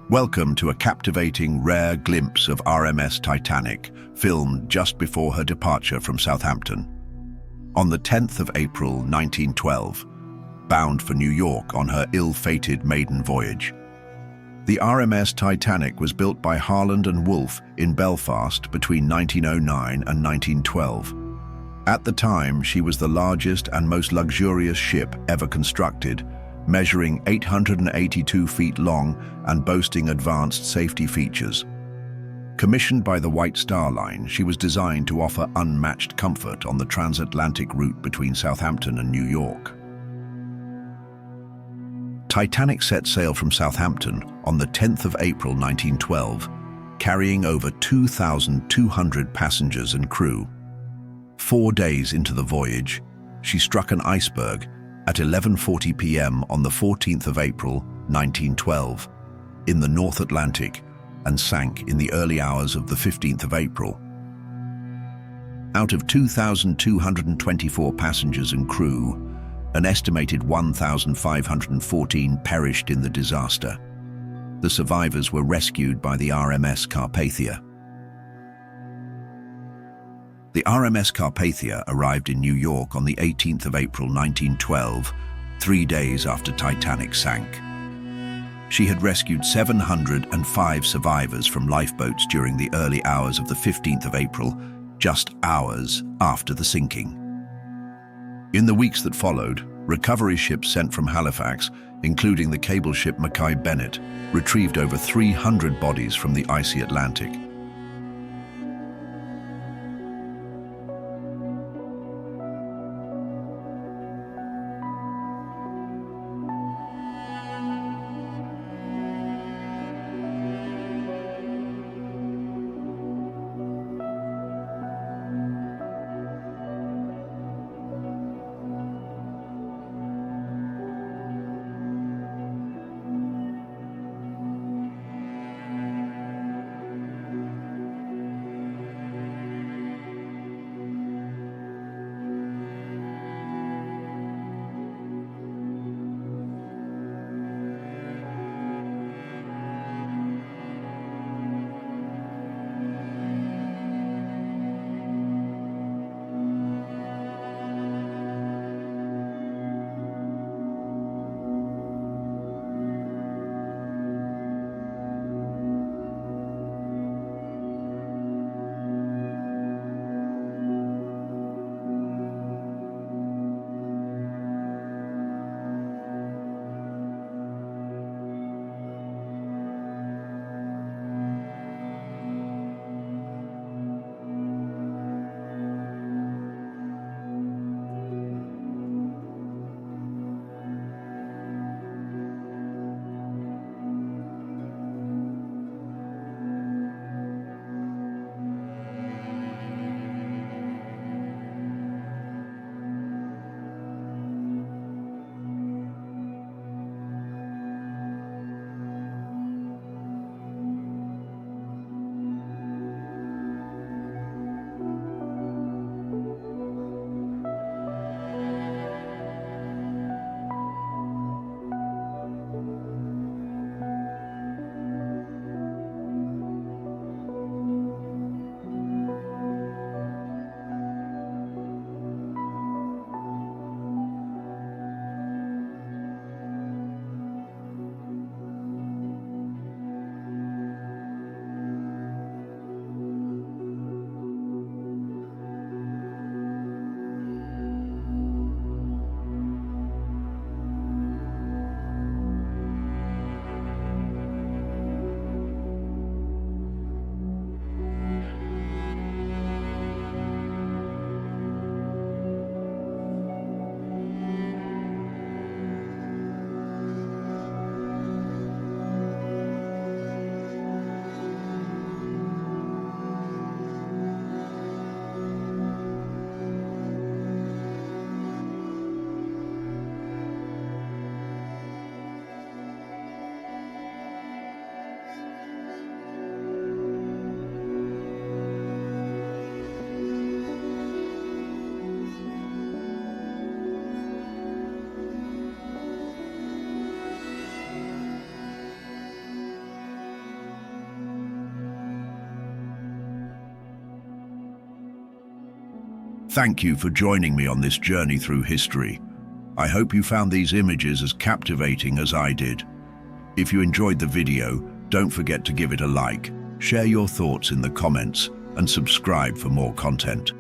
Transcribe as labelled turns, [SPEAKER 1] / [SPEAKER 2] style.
[SPEAKER 1] Welcome to a captivating, rare glimpse of RMS Titanic, filmed just before her departure from Southampton. On the 10th of April 1912, bound for New York on her ill-fated maiden voyage. The RMS Titanic was built by Harland and Wolff in Belfast between 1909 and 1912. At the time, she was the largest and most luxurious ship ever constructed, measuring 882 feet long and boasting advanced safety features. Commissioned by the White Star Line, she was designed to offer unmatched comfort on the transatlantic route between Southampton and New York. Titanic set sail from Southampton on the 10th of April 1912, carrying over 2,200 passengers and crew. 4 days into the voyage, she struck an iceberg at 11:40 p.m. on the 14th of April 1912 in the North Atlantic and sank in the early hours of the 15th of April. Out of 2,224 passengers and crew, an estimated 1,514 perished in the disaster. The survivors were rescued by the RMS Carpathia. The RMS Carpathia arrived in New York on the 18th of April 1912, 3 days after Titanic sank. She had rescued 705 survivors from lifeboats during the early hours of the 15th of April, just hours after the sinking. In the weeks that followed, recovery ships sent from Halifax, including the cable ship Mackay Bennett, retrieved over 300 bodies from the icy Atlantic. Thank you for joining me on this journey through history. I hope you found these images as captivating as I did. If you enjoyed the video, don't forget to give it a like, share your thoughts in the comments, and subscribe for more content.